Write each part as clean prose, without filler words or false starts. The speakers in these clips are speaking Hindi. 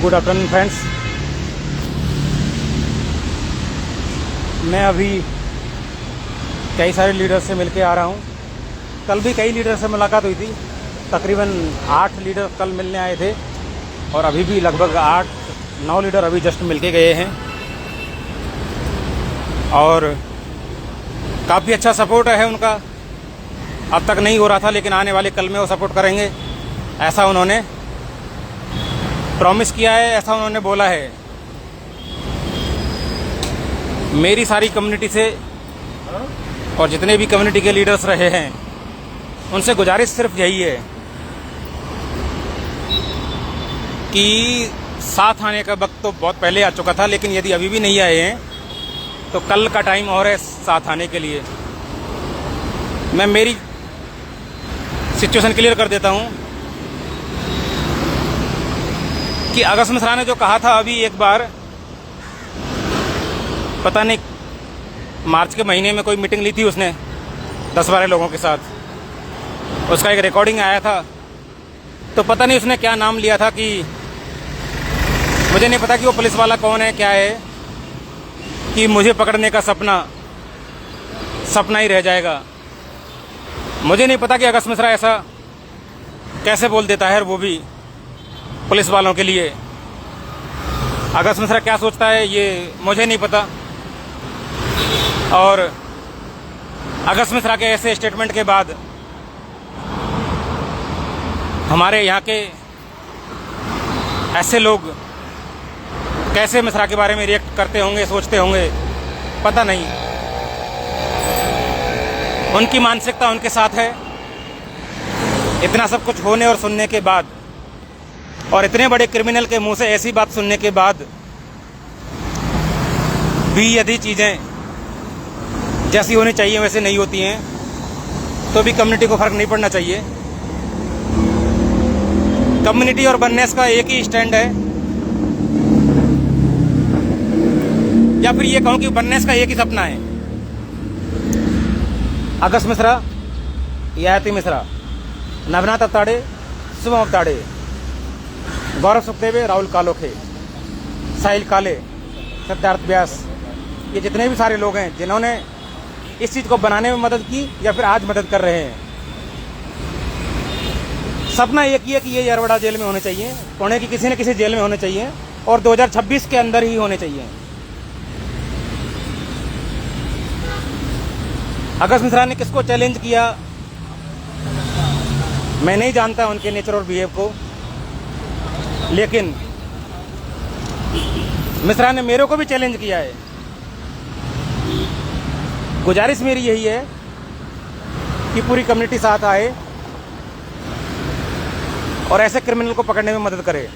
Good afternoon friends. मैं अभी कई सारे लीडर से मिलके आ रहा हूँ। कल भी कई लीडर से मुलाकात हुई थी। तकरीबन 8 लीडर कल मिलने आए थे और अभी भी लगभग 8-9 लीडर अभी जस्ट मिलके गए हैं और काफ़ी अच्छा सपोर्ट है उनका। अब तक नहीं हो रहा था लेकिन आने वाले कल में वो सपोर्ट करेंगे, ऐसा उन्होंने प्रॉमिस किया है, ऐसा उन्होंने बोला है। मेरी सारी कम्युनिटी से और जितने भी कम्युनिटी के लीडर्स रहे हैं उनसे गुजारिश सिर्फ यही है कि साथ आने का वक्त तो बहुत पहले आ चुका था, लेकिन यदि अभी भी नहीं आए हैं तो कल का टाइम और है साथ आने के लिए। मैं मेरी सिचुएशन क्लियर कर देता हूं कि अगस्त मिश्रा ने जो कहा था अभी एक बार, पता नहीं मार्च के महीने में कोई मीटिंग ली थी उसने 10-12 लोगों के साथ, उसका एक रिकॉर्डिंग आया था। तो पता नहीं उसने क्या नाम लिया था कि मुझे नहीं पता कि वो पुलिस वाला कौन है, क्या है, कि मुझे पकड़ने का सपना ही रह जाएगा। मुझे नहीं पता कि अगस्त मिश्रा ऐसा कैसे बोल देता है, वो भी पुलिस वालों के लिए। अगस्त मिश्रा क्या सोचता है ये मुझे नहीं पता। और अगस्त मिश्रा के ऐसे स्टेटमेंट के बाद हमारे यहाँ के ऐसे लोग कैसे मिश्रा के बारे में रिएक्ट करते होंगे, सोचते होंगे, पता नहीं। उनकी मानसिकता उनके साथ है। इतना सब कुछ होने और सुनने के बाद और इतने बड़े क्रिमिनल के मुंह से ऐसी बात सुनने के बाद भी यदि चीज़ें जैसी होनी चाहिए वैसे नहीं होती हैं तो भी कम्युनिटी को फर्क नहीं पड़ना चाहिए। कम्युनिटी और वननेस का एक ही स्टैंड है, या फिर ये कहूं कि वननेस का एक ही सपना है। अगस्त मिश्रा, याति मिश्रा, नवनाथ अवताड़े, शुभम अवताड़े, गौरव सुखदेवे, राहुल कालोखे, साहिल काले, सिद्धार्थ व्यास, ये जितने भी सारे लोग हैं जिन्होंने इस चीज़ को बनाने में मदद की या फिर आज मदद कर रहे हैं, सपना एक ही है कि ये यरवड़ा जेल में होने चाहिए, पुणे की किसी न किसी जेल में होने चाहिए और 2026 के अंदर ही होने चाहिए। अगस्त मिश्रा ने किसको चैलेंज किया मैं नहीं जानता उनके नेचर और बिहेव को, लेकिन मिश्रा ने मेरे को भी चैलेंज किया है। गुजारिश मेरी यही है कि पूरी कम्युनिटी साथ आए और ऐसे क्रिमिनल को पकड़ने में मदद करे।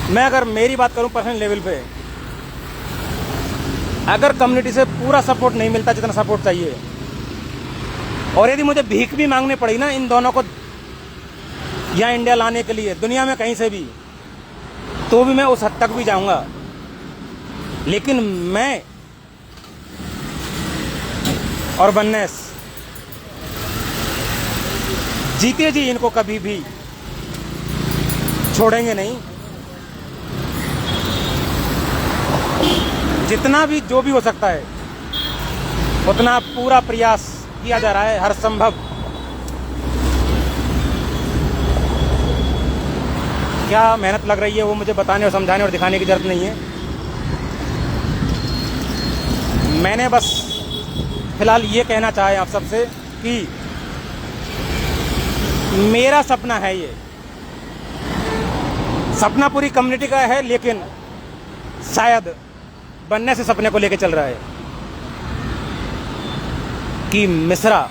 मैं अगर मेरी बात करूं पर्सनल लेवल पे, अगर कम्युनिटी से पूरा सपोर्ट नहीं मिलता जितना सपोर्ट चाहिए, और यदि मुझे भीख भी मांगनी पड़ी ना इन दोनों को यहाँ इंडिया लाने के लिए, दुनिया में कहीं से भी, तो भी मैं उस हद तक भी जाऊंगा। लेकिन मैं और वननेस जीते जी इनको कभी भी छोड़ेंगे नहीं। जितना भी जो भी हो सकता है उतना पूरा प्रयास किया जा रहा है, हर संभव। क्या मेहनत लग रही है वो मुझे बताने और समझाने और दिखाने की जरूरत नहीं है। मैंने बस फिलहाल ये कहना चाहे आप सबसे कि मेरा सपना है, ये सपना पूरी कम्युनिटी का है, लेकिन शायद बनने से सपने को लेके चल रहा है कि मिश्रा,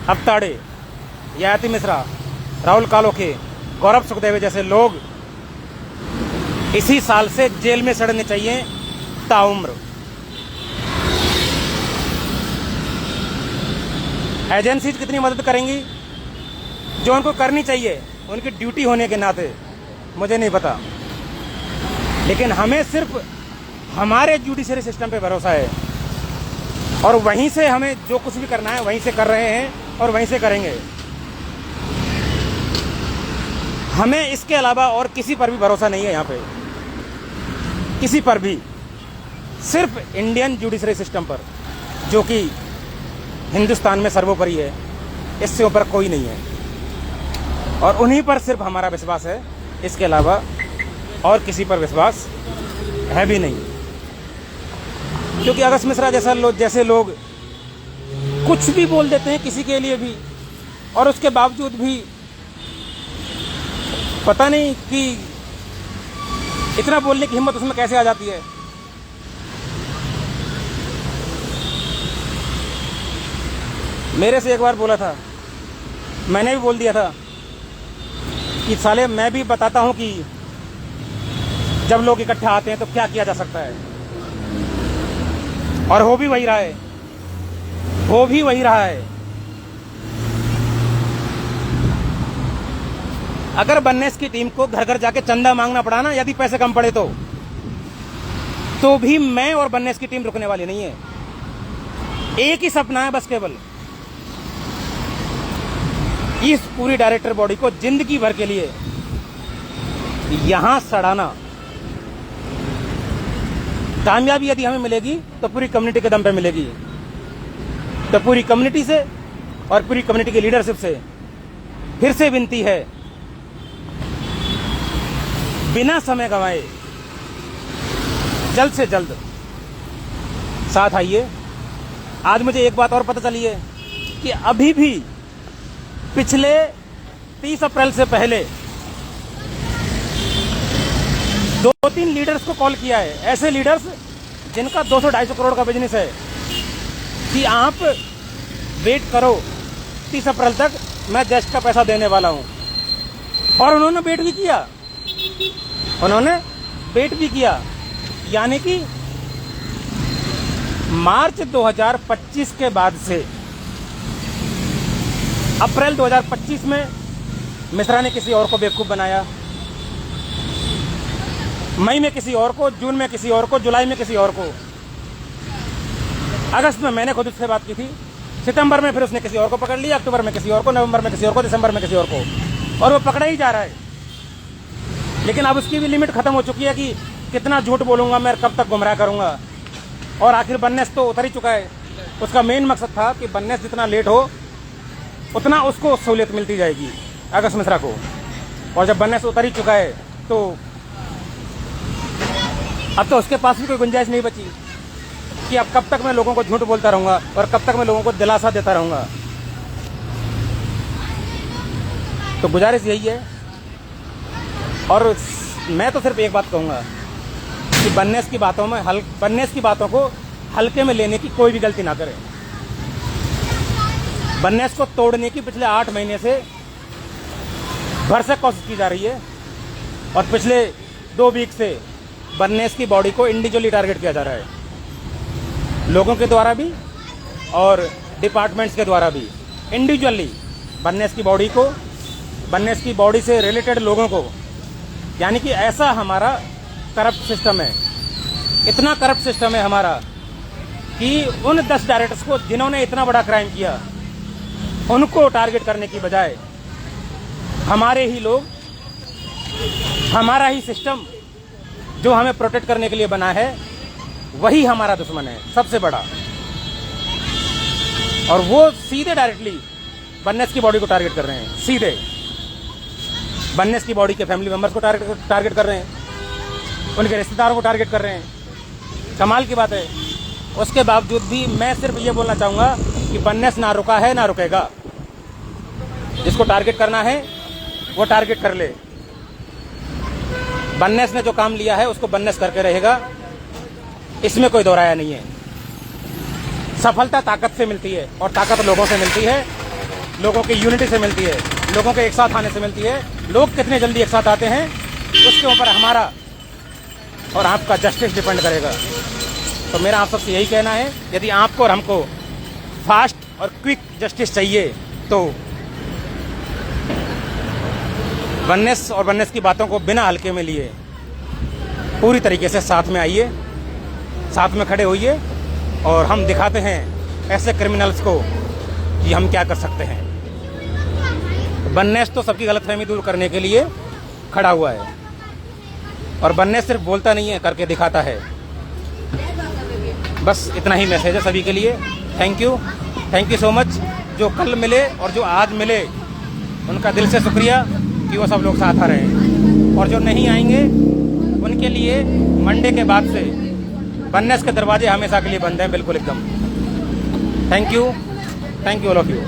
अवताड़े, याति मिश्रा, राहुल कालोखे, गौरव सुखदेवे जैसे लोग इसी साल से जेल में सड़ने चाहिए ताउम्र। एजेंसीज कितनी मदद करेंगी जो उनको करनी चाहिए उनकी ड्यूटी होने के नाते मुझे नहीं पता, लेकिन हमें सिर्फ हमारे जुडिशरी सिस्टम पे भरोसा है और वहीं से हमें जो कुछ भी करना है वहीं से कर रहे हैं और वहीं से करेंगे। हमें इसके अलावा और किसी पर भी भरोसा नहीं है यहाँ पे, किसी पर भी। सिर्फ इंडियन जुडिशरी सिस्टम पर, जो कि हिंदुस्तान में सर्वोपरि है, इससे ऊपर कोई नहीं है। और उन्हीं पर सिर्फ हमारा विश्वास है, इसके अलावा और किसी पर विश्वास है भी नहीं। क्योंकि अगस्त मिश्रा जैसे लोग कुछ भी बोल देते हैं किसी के लिए भी, और उसके बावजूद भी पता नहीं कि इतना बोलने की हिम्मत उसमें कैसे आ जाती है। मेरे से एक बार बोला था, मैंने भी बोल दिया था कि साले मैं भी बताता हूं कि जब लोग इकट्ठे आते हैं तो क्या किया जा सकता है। और हो भी वही रहा है, हो भी वही रहा है। अगर बननेस की टीम को घर घर जाके चंदा मांगना पड़ा ना, यदि पैसे कम पड़े तो भी मैं और बननेस की टीम रुकने वाली नहीं है। एक ही सपना है बस, केवल इस पूरी डायरेक्टर बॉडी को जिंदगी भर के लिए यहां सड़ाना। कामयाबी यदि हमें मिलेगी तो पूरी कम्युनिटी के दम पे मिलेगी, तो पूरी कम्युनिटी से और पूरी कम्युनिटी की लीडरशिप से फिर से विनती है, बिना समय गंवाए जल्द से जल्द साथ आइए। आज मुझे एक बात और पता चली है कि अभी भी पिछले 30 अप्रैल से पहले 2-3 लीडर्स को कॉल किया है, ऐसे लीडर्स जिनका 200-250 करोड़ का बिजनेस है, कि आप वेट करो 30 अप्रैल तक, मैं जस्ट का पैसा देने वाला हूं। और उन्होंने वेट भी किया, उन्होंने वेट भी किया। यानी कि मार्च 2025 के बाद से अप्रैल 2025 में मिश्रा ने किसी और को बेवकूफ बनाया, मई में किसी और को, जून में किसी और को, जुलाई में किसी और को, अगस्त में मैंने खुद उससे बात की थी, सितंबर में फिर उसने किसी और को पकड़ लिया, अक्टूबर में किसी और को, नवंबर में किसी और को, दिसंबर में किसी और को, और वो पकड़ा ही जा रहा है। लेकिन अब उसकी भी लिमिट खत्म हो चुकी है कि कितना झूठ बोलूंगा मैं, कब तक गुमराह करूंगा। और आखिर बननेस तो उतर ही चुका है। उसका मेन मकसद था कि बननेस जितना लेट हो उतना उसको सहूलियत मिलती जाएगी, अगस्त मिश्रा को। और जब बननेस उतर ही चुका है तो अब तो उसके पास भी कोई गुंजाइश नहीं बची कि अब कब तक मैं लोगों को झूठ बोलता रहूंगा और कब तक मैं लोगों को दिलासा देता रहूंगा। तो गुजारिश यही है, और मैं तो सिर्फ एक बात कहूंगा कि बननेस की बातों को हल्के में लेने की कोई भी गलती ना करे। बननेस को तोड़ने की पिछले 8 महीने से भरसक कोशिश की जा रही है, और पिछले 2 वीक से बननेस की बॉडी को इंडिविजुअली टारगेट किया जा रहा है, लोगों के द्वारा भी और डिपार्टमेंट्स के द्वारा भी। इंडिविजुअली बननेस की बॉडी को, बननेस की बॉडी से रिलेटेड लोगों को, यानी कि ऐसा हमारा करप्ट सिस्टम है, इतना करप्ट सिस्टम है हमारा कि उन 10 डायरेक्टर्स को जिन्होंने इतना बड़ा क्राइम किया, उनको टारगेट करने की बजाय हमारे ही लोग, हमारा ही सिस्टम जो हमें प्रोटेक्ट करने के लिए बना है, वही हमारा दुश्मन है सबसे बड़ा। और वो सीधे डायरेक्टली बननेस की बॉडी को टारगेट कर रहे हैं, सीधे बननेस की बॉडी के फैमिली मेंबर्स को टारगेट कर रहे हैं, उनके रिश्तेदारों को टारगेट कर रहे हैं। कमाल की बात है। उसके बावजूद भी मैं सिर्फ ये बोलना चाहूँगा कि बननेस ना रुका है ना रुकेगा। जिसको टारगेट करना है वो टारगेट कर ले। बननेस ने जो काम लिया है उसको बननेस करके रहेगा, इसमें कोई दोहराया नहीं है। सफलता ताकत से मिलती है, और ताकत लोगों से मिलती है, लोगों की यूनिटी से मिलती है, लोगों के एक साथ आने से मिलती है। लोग कितने जल्दी एक साथ आते हैं उसके ऊपर हमारा और आपका जस्टिस डिपेंड करेगा। तो मेरा आप सबसे यही कहना है, यदि आपको और हमको फास्ट और क्विक जस्टिस चाहिए तो बननेस और बननेस की बातों को बिना हल्के में लिए पूरी तरीके से साथ में आइए, साथ में खड़े होइए, और हम दिखाते हैं ऐसे क्रिमिनल्स को कि हम क्या कर सकते हैं। बननेस तो सबकी गलतफहमी दूर करने के लिए खड़ा हुआ है और बनने सिर्फ बोलता नहीं है, करके दिखाता है। बस इतना ही मैसेज है सभी के लिए। Thank you so much. जो कल मिले और जो आज मिले उनका दिल से शुक्रिया कि वो सब लोग साथ आ रहे हैं, और जो नहीं आएंगे उनके लिए मंडे के बाद से बननेस के दरवाजे हमेशा के लिए बंद हैं, बिल्कुल एकदम। Thank you all of you.